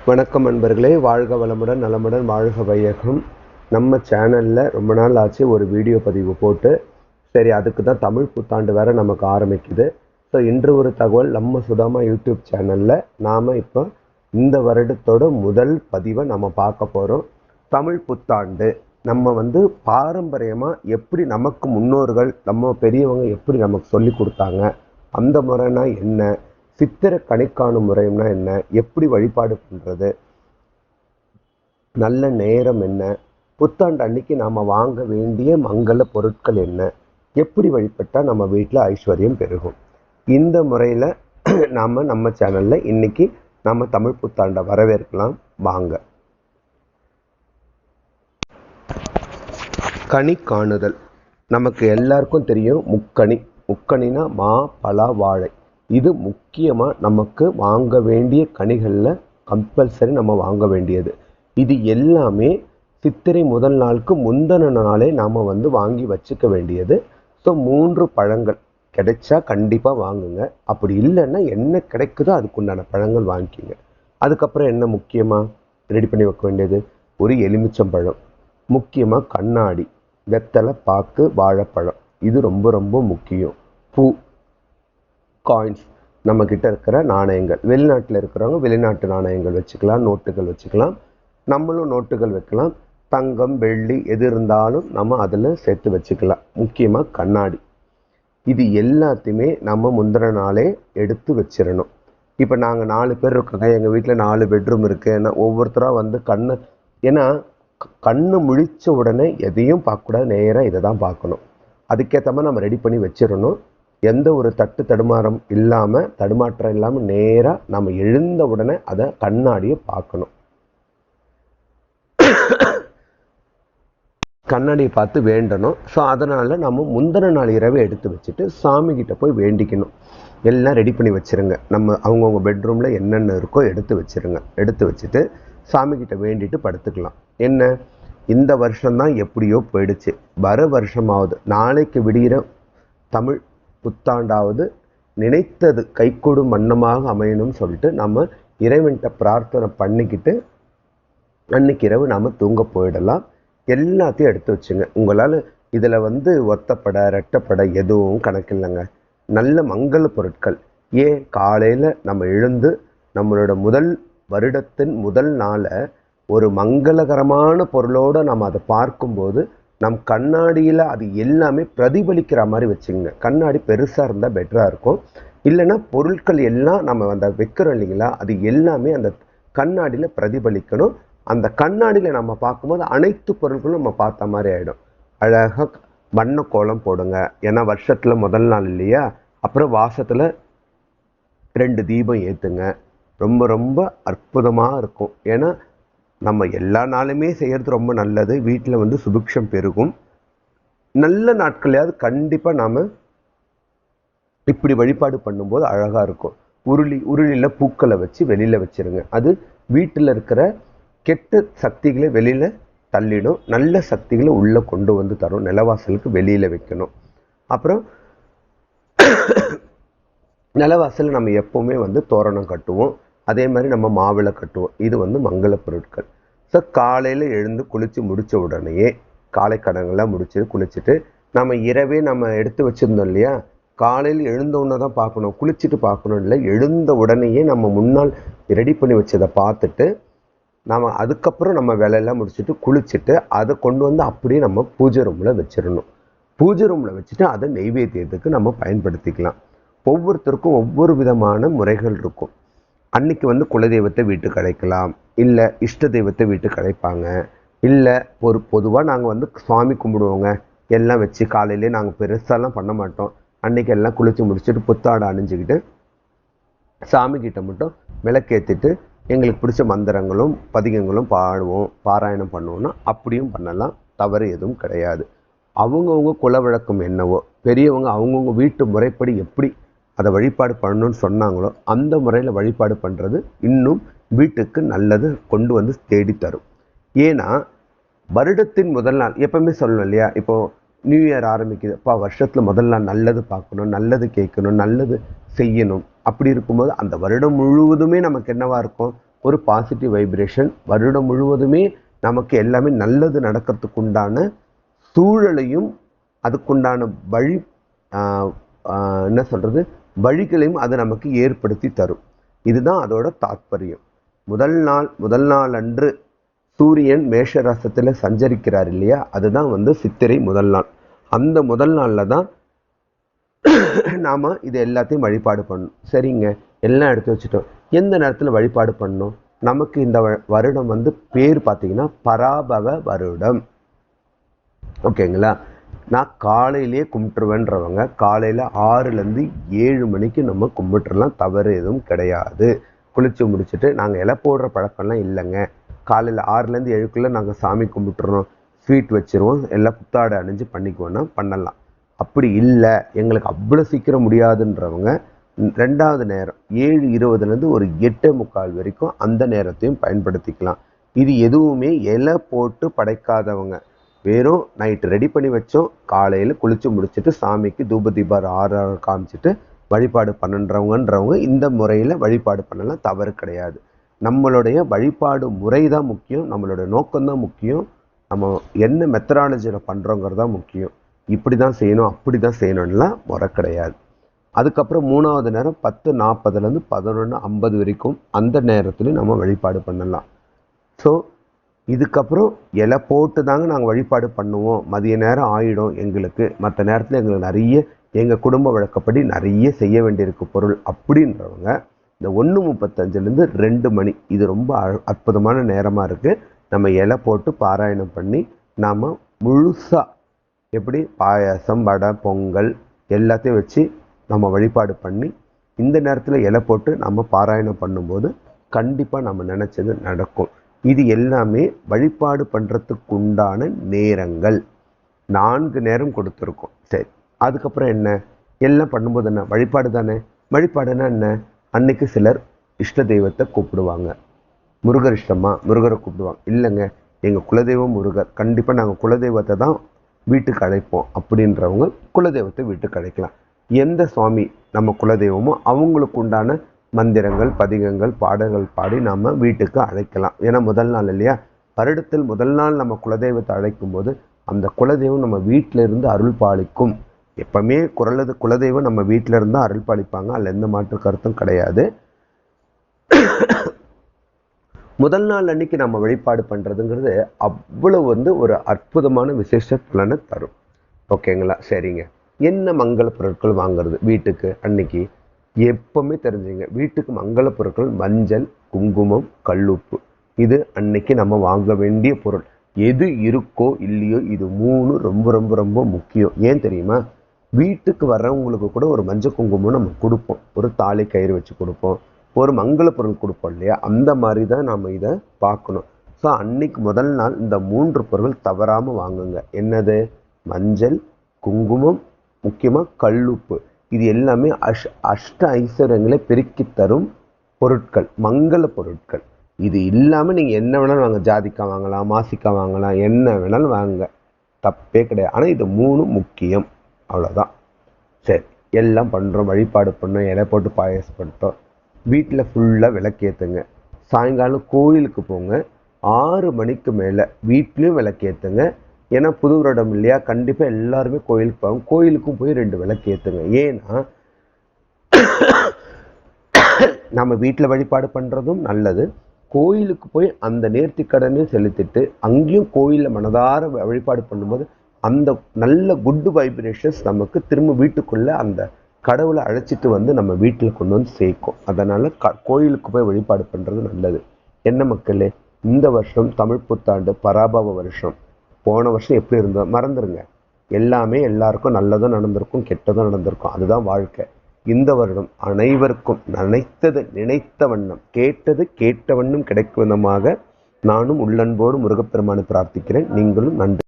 வணக்கம் நண்பர்களே, வாழ்க வளமுடன் நலமுடன் வாழ்க வையகம். நம்ம சேனலில் ரொம்ப நாள் ஆச்சு ஒரு வீடியோ பதிவு போட்டு. சரி, அதுக்கு தான் தமிழ் புத்தாண்டு வேறு நமக்கு ஆரம்பிக்குது. ஸோ இன்று ஒரு தகவல் நம்ம சுதாமா யூடியூப் சேனலில் நாம் இப்போ இந்த வருடத்தோட முதல் பதிவை நம்ம பார்க்க போகிறோம். தமிழ் புத்தாண்டு நம்ம பாரம்பரியமாக எப்படி நமக்கு முன்னோர்கள் நம்ம பெரியவங்க எப்படி நமக்கு சொல்லி கொடுத்தாங்க, அந்த முறைனா என்ன, சித்திரை கணிக்காணும் முறைன்னா என்ன, எப்படி வழிபாடு பண்ணுறது, நல்ல நேரம் என்ன, புத்தாண்டு அன்னைக்கு நாம் வாங்க வேண்டிய மங்கள பொருட்கள் என்ன, எப்படி வழிபட்டால் நம்ம வீட்டில் ஐஸ்வர்யம் பெருகும், இந்த முறையில் நாம் நம்ம சேனலில் இன்னைக்கு நம்ம தமிழ் புத்தாண்டை வரவேற்கலாம். வாங்க. கனி காணுதல். நமக்கு எல்லாருக்கும் தெரியும் முக்கணி. முக்கணினா மா, பலா, வாழை. இது முக்கியமாக நமக்கு வாங்க வேண்டிய கனிகளில் கம்பல்சரி நம்ம வாங்க வேண்டியது. இது எல்லாமே சித்திரை முதல் நாளுக்கு முந்தின நாளே நாம் வாங்கி வச்சுக்க வேண்டியது. ஸோ 3 பழங்கள் கிடைச்சா கண்டிப்பாக வாங்குங்க. அப்படி இல்லைன்னா என்ன கிடைக்குதோ அதுக்குண்டான பழங்கள் வாங்கிக்கிங்க. அதுக்கப்புறம் என்ன முக்கியமாக ரெடி பண்ணி வைக்க வேண்டியது, ஒரு எலுமிச்சம்பழம், முக்கியமாக கண்ணாடி, வெத்தலை, பாக்கு, வாழைப்பழம். இது ரொம்ப ரொம்ப முக்கியம். பூ, காயின்ஸ், நம்மக்கிட்ட இருக்கிற நாணயங்கள். வெளிநாட்டில் இருக்கிறவங்க வெளிநாட்டு நாணயங்கள் வச்சுக்கலாம், நோட்டுகள் வச்சுக்கலாம். நம்மளும் நோட்டுகள் வைக்கலாம். தங்கம், வெள்ளி எது இருந்தாலும் நம்ம அதில் சேர்த்து வச்சுக்கலாம். முக்கியமாக கண்ணாடி. இது எல்லாத்தையுமே நம்ம முந்தின நாளே எடுத்து வச்சிடணும். இப்போ நாங்கள் 4 பேர் இருக்கோங்க. எங்கள் வீட்டில் 4 பெட்ரூம் இருக்குது. ஏன்னா ஒவ்வொருத்தராக ஏன்னா கண்ணு முழிச்ச உடனே எதையும் பார்க்கக்கூடாது, நேராக இதை தான் பார்க்கணும். அதுக்கேற்ற மாதிரி நம்ம ரெடி பண்ணி வச்சிடணும். எந்த ஒரு தடுமாற்றம் இல்லாமல் நேராக நம்ம எழுந்த உடனே அதை கண்ணாடியை பார்க்கணும். கண்ணாடியை பார்த்து வேண்டணும். ஸோ அதனால் நம்ம முந்தின நாள் இரவே எடுத்து வச்சுட்டு சாமிகிட்ட போய் வேண்டிக்கணும். எல்லாம் ரெடி பண்ணி வச்சுருங்க. நம்ம அவங்கவுங்க பெட்ரூமில் என்னென்ன இருக்கோ எடுத்து வச்சுருங்க. எடுத்து வச்சுட்டு சாமிகிட்ட வேண்டிட்டு படுத்துக்கலாம். என்ன, இந்த வருஷம்தான் எப்படியோ போயிடுச்சு, வர வருஷமாவது நாளைக்கு விடிகிற தமிழ் புத்தாண்டாவது நினைத்தது கைகூடும் வண்ணமாக அமையணும்னு சொல்லிட்டு நம்ம இறைவன்கிட்ட பிரார்த்தனை பண்ணிக்கிட்டு அன்னைக்கு இரவு நாம் தூங்க போயிடலாம். எல்லாத்தையும் எடுத்து வச்சுங்க. உங்களால் இதில் ஒத்தப்படை ரெட்டப்படை எதுவும் கணக்கில்லைங்க. நல்ல மங்கள பொருட்கள். ஏன், காலையில் நம்ம எழுந்து நம்மளோட வருடத்தின் முதல் நாளை ஒரு மங்களகரமான பொருளோடு நம்ம அதை பார்க்கும்போது நம் கண்ணாடியில் அது எல்லாமே பிரதிபலிக்கிற மாதிரி வச்சுங்க. கண்ணாடி பெருசாக இருந்தால் பெட்டராக இருக்கும். இல்லைன்னா பொருட்கள் எல்லாம் நம்ம வைக்கிறோம் இல்லைங்களா, அது எல்லாமே அந்த கண்ணாடியில் பிரதிபலிக்கணும். அந்த கண்ணாடியில் நம்ம பார்க்கும்போது அனைத்து பொருட்களும் நம்ம பார்த்த மாதிரி ஆகிடும். அழகாக வண்ண கோலம் போடுங்க. ஏன்னா வருஷத்தில் முதல் நாள் இல்லையா. அப்புறம் வாசத்தில் 2 தீபம் ஏற்றுங்க. ரொம்ப ரொம்ப அற்புதமாக இருக்கும். ஏன்னா நம்ம எல்லா நாளுமே செய்கிறது ரொம்ப நல்லது. வீட்டில் சுபிக்ஷம் பெருகும். நல்ல நாட்களையாவது கண்டிப்பாக நாம் இப்படி வழிபாடு பண்ணும்போது அழகாக இருக்கும். உருளியில் பூக்களை வச்சு வெளியில் வச்சுருங்க. அது வீட்டில் இருக்கிற கெட்ட சக்திகளை வெளியில் தள்ளிடும், நல்ல சக்திகளை உள்ளே கொண்டு தரும். நிலவாசலுக்கு வெளியில் வைக்கணும். அப்புறம் நிலவாசல் நம்ம எப்போவுமே தோரணம் கட்டுவோம். அதே மாதிரி நம்ம மாவிளை கட்டுவோம். இது மங்கள பொருட்கள். ஸோ காலையில் எழுந்து குளித்து முடித்த உடனேயே காலை கடன்கள்லாம் குளிச்சுட்டு நம்ம இரவே நம்ம எடுத்து வச்சுருந்தோம் இல்லையா, காலையில் எழுந்த உடனே தான் பார்க்கணும், குளிச்சுட்டு பார்க்கணும் இல்லை. எழுந்த உடனேயே நம்ம முன்னால் ரெடி பண்ணி வச்சதை பார்த்துட்டு அதுக்கப்புறம் நம்ம வேலையெல்லாம் முடிச்சுட்டு குளிச்சுட்டு அதை கொண்டு அப்படியே நம்ம பூஜை ரூமில் வச்சிடணும். பூஜை ரூமில் வச்சுட்டு அதை நெய்வேத்தியத்துக்கு நம்ம பயன்படுத்திக்கலாம். ஒவ்வொருத்தருக்கும் ஒவ்வொரு விதமான முறைகள் இருக்கும். அன்னைக்கு குலதெய்வத்தை வீட்டுக்கு அழைக்கலாம், இல்லை இஷ்ட தெய்வத்தை வீட்டுக்கு அழைப்பாங்க. இல்லை பொதுவாக நாங்கள் சுவாமி கும்பிடுவோங்க. எல்லாம் வச்சு காலையிலே நாங்கள் பெருசாலாம் பண்ண மாட்டோம். அன்னைக்கு எல்லாம் குளித்து முடிச்சுட்டு புத்தாடை அணிஞ்சிக்கிட்டு சாமிக்கிட்ட மட்டும் விளக்கேற்றிட்டு எங்களுக்கு பிடிச்ச மந்திரங்களும் பதிகங்களும் பாடுவோம், பாராயணம் பண்ணுவோம்னா அப்படியும் பண்ணலாம். தவறு எதுவும் கிடையாது. அவங்கவுங்க குல வழக்கம் என்னவோ, பெரியவங்க அவங்கவுங்க வீட்டு முறைப்படி எப்படி அதை வழிபாடு பண்ணணும்னு சொன்னாங்களோ அந்த முறையில் வழிபாடு பண்ணுறது இன்னும் வீட்டுக்கு நல்லது கொண்டு தேடி தரும். ஏன்னா வருடத்தின் முதல் நாள் எப்பவுமே சொல்லணும் இல்லையா. இப்போது நியூ இயர் ஆரம்பிக்குது, வருஷத்தில் முதல் நாள் நல்லது பார்க்கணும், நல்லது கேட்கணும், நல்லது செய்யணும். அப்படி இருக்கும்போது அந்த வருடம் முழுவதுமே நமக்கு என்னவா இருக்கும், ஒரு பாசிட்டிவ் வைப்ரேஷன். வருடம் முழுவதுமே நமக்கு எல்லாமே நல்லது நடக்கிறதுக்கு உண்டான சூழலையும் அதுக்குண்டான வழி என்ன சொல்கிறது வழிகளையும் அது நமக்கு ஏற்படுத்தி தரும். இதுதான் அதோட தாத்பரியம். முதல் நாள் அன்று சூரியன் மேஷ ராசியில் சஞ்சரிக்கிறார் இல்லையா, அதுதான் வந்து சித்திரை முதல் நாள். அந்த முதல் நாளில் தான் நாம் இது எல்லாத்தையும் வழிபாடு பண்ணணும். சரிங்க, எல்லாம் எடுத்து வச்சுட்டோம். எந்த நேரத்தில் வழிபாடு பண்ணணும்? நமக்கு இந்த வருடம் வந்து பேர் பார்த்தீங்கன்னா பராபவ வருடம். ஓகேங்களா? நான் காலையிலேயே கும்பிட்டுருவேன்றவங்க காலையில் 6லேருந்து 7 மணிக்கு நம்ம கும்பிட்டுறலாம், தவறு எதுவும் கிடையாது. குளிச்சு முடிச்சுட்டு நாங்கள் இலை போடுற பழக்கம்லாம் இல்லைங்க. காலையில் 6லேருந்து 7க்குள்ளே நாங்கள் சாமி கும்பிட்டுறோம், ஸ்வீட் வச்சுருவோம், எல்லாம் புத்தாடை அணிஞ்சு பண்ணிக்குவோன்னா பண்ணலாம். அப்படி இல்லை, எங்களுக்கு அவ்வளோ சீக்கிரம் முடியாதுன்றவங்க 2வது நேரம் 7:20லேருந்து ஒரு 8:45 வரைக்கும் அந்த நேரத்தையும் பயன்படுத்திக்கலாம். இது எதுவுமே இலை போட்டு படைக்காதவங்க, வெறும் நைட்டு ரெடி பண்ணி வச்சோம், காலையில் குளிச்சு முடிச்சுட்டு சாமிக்கு தூப தீபார ஆறு காமிச்சிட்டு வழிபாடு பண்ணுன்றவங்கன்றவங்க இந்த முறையில் வழிபாடு பண்ணலாம், தவறு கிடையாது. நம்மளுடைய வழிபாடு முறை தான் முக்கியம், நம்மளுடைய நோக்கம்தான் முக்கியம், நம்ம என்ன மெத்தடாலஜியில் பண்ணுறோங்கிறது தான் முக்கியம். இப்படி தான் செய்யணும் அப்படி தான் செய்யணும்லாம் முறை கிடையாது. அதுக்கப்புறம் 3வது நேரம் 10:40லேருந்து 11:50 வரைக்கும் அந்த நேரத்துலையும் நம்ம வழிபாடு பண்ணலாம். ஸோ இதுக்கப்புறம் இலை போட்டு தாங்க நாங்கள் வழிபாடு பண்ணுவோம், மதிய நேரம் ஆகிடும் எங்களுக்கு, மற்ற நேரத்தில் எங்களுக்கு நிறைய எங்கள் குடும்ப வழக்கப்படி நிறைய செய்ய வேண்டியிருக்கு பொருள் அப்படின்றவங்க இந்த 1:35லேருந்து 2 மணி இது ரொம்ப அற்புதமான நேரமாக இருக்குது. நம்ம இலை போட்டு பாராயணம் பண்ணி நாம் முழுசாக எப்படி பாயாசம் வடை பொங்கல் எல்லாத்தையும் வச்சு நம்ம வழிபாடு பண்ணி இந்த நேரத்தில் இலை போட்டு நம்ம பாராயணம் பண்ணும்போது கண்டிப்பாக நம்ம நினச்சது நடக்கும். இது எல்லாமே வழிபாடு பண்ணுறதுக்கு உண்டான நேரங்கள். 4 நேரம் கொடுத்துருக்கோம். சரி, அதுக்கப்புறம் என்ன எல்லாம் பண்ணும்போது என்ன வழிபாடு தானே. வழிபாடுனா என்ன? அன்னைக்கு சிலர் இஷ்ட தெய்வத்தை கூப்பிடுவாங்க. முருகர் இஷ்டமா முருகரை கூப்பிடுவாங்க. இல்லைங்க, எங்கள் குலதெய்வம் முருகர், கண்டிப்பாக நாங்கள் குலதெய்வத்தை தான் வீட்டுக்கு அழைப்போம் அப்படின்றவங்க குலதெய்வத்தை வீட்டுக்கு அழைக்கலாம். எந்த சுவாமி நம்ம குலதெய்வமோ அவங்களுக்கு உண்டான மந்திரங்கள் பதிகங்கள் பாடல்கள் பாடி நம்ம வீட்டுக்கு அழைக்கலாம். ஏன்னா முதல் நாள் இல்லையா, வருடத்தில் முதல் நாள் நம்ம குலதெய்வத்தை அழைக்கும் போது அந்த குலதெய்வம் நம்ம வீட்டில இருந்து அருள் பாலிக்கும். எப்பவுமே குலதெய்வம் நம்ம வீட்டில இருந்து அருள் பாலிப்பாங்க, அதில் எந்த மாற்று கருத்தும் கிடையாது. முதல் நாள் அன்னைக்கு நம்ம வழிபாடு பண்ணுறதுங்கிறது அவ்வளவு வந்து ஒரு அற்புதமான விசேஷ பலனை தரும். ஓகேங்களா? சரிங்க, என்ன மங்கள பொருட்கள் வாங்குறது வீட்டுக்கு அன்னைக்கு? எப்பவுமே தெரிஞ்சுங்க, வீட்டுக்கு மங்கள பொருட்கள் மஞ்சள் குங்குமம் கல்லுப்பு, இது அன்னைக்கு நம்ம வாங்க வேண்டிய பொருள். எது இருக்கோ இல்லையோ இது 3 ரொம்ப ரொம்ப ரொம்ப முக்கியம். ஏன் தெரியுமா? வீட்டுக்கு வர்றவங்களுக்கு கூட ஒரு மஞ்சள் குங்குமம் நம்ம கொடுப்போம், ஒரு தாலி கயிறு வச்சு கொடுப்போம், ஒரு மங்கள பொருள் கொடுப்போம் இல்லையா, அந்த மாதிரி தான் நம்ம இதை பார்க்கணும். ஸோ அன்னைக்கு முதல் நாள் இந்த 3 பொருள் தவறாமல் வாங்குங்க. என்னது? மஞ்சள் குங்குமம், முக்கியமாக கல்லுப்பு. இது எல்லாமே அஷ்ட ஐஸ்வர்யங்களை பெருக்கி தரும் பொருட்கள், மங்கள பொருட்கள். இது இல்லாமல் நீங்கள் என்ன வேணாலும் வாங்க, ஜாதிக்காய் வாங்கலாம், மாசிக்காய் வாங்கலாம், என்ன வேணாலும் வாங்க, தப்பே கிடையாது. ஆனால் இது 3 முக்கியம், அவ்வளோதான். சரி, எல்லாம் பண்ணுறோம், வழிபாடு பண்ணோம், இலை போட்டு பாயசப்படுத்தோம், வீட்டில் ஃபுல்லாக விளக்கேற்றுங்க. சாயங்காலம் கோயிலுக்கு போங்க, 6 மணிக்கு மேலே வீட்லேயும் விளக்கேற்றுங்க. ஏன்னா புது வருடம் இல்லையா, கண்டிப்பாக எல்லாருமே கோயிலுக்கு போவாங்க, கோயிலுக்கும் போய் 2 விளக்கேற்றுங்க. ஏன்னா நம்ம வீட்டில் வழிபாடு பண்ணுறதும் நல்லது, கோயிலுக்கு போய் அந்த நேர்த்தி கடனையும் செலுத்திட்டு அங்கேயும் கோயிலில் மனதார வழிபாடு பண்ணும்போது அந்த நல்ல குட் வைப்ரேஷன்ஸ் நமக்கு திரும்ப வீட்டுக்குள்ளே அந்த கடவுளை அழைச்சிட்டு வந்து நம்ம வீட்டில் கொண்டு வந்து சேர்க்கும். அதனால் கோயிலுக்கு போய் வழிபாடு பண்ணுறது நல்லது. என்ன மக்களே, இந்த வருஷம் தமிழ் புத்தாண்டு பராபவ வருஷம். போன வருஷம் எப்படி இருந்தோ மறந்துடுங்க. எல்லாமே எல்லாருக்கும் நல்லதும் நடந்திருக்கும், கெட்டதும் நடந்திருக்கும், அதுதான் வாழ்க்கை. இந்த வருடம் அனைவருக்கும் நினைத்தது நினைத்த வண்ணம், கேட்டது கேட்ட வண்ணம் கிடைக்கும் விதமாக நானும் உள்ளன்போடு முருகப்பெருமானை பிரார்த்திக்கிறேன். நீங்களும் நன்றி.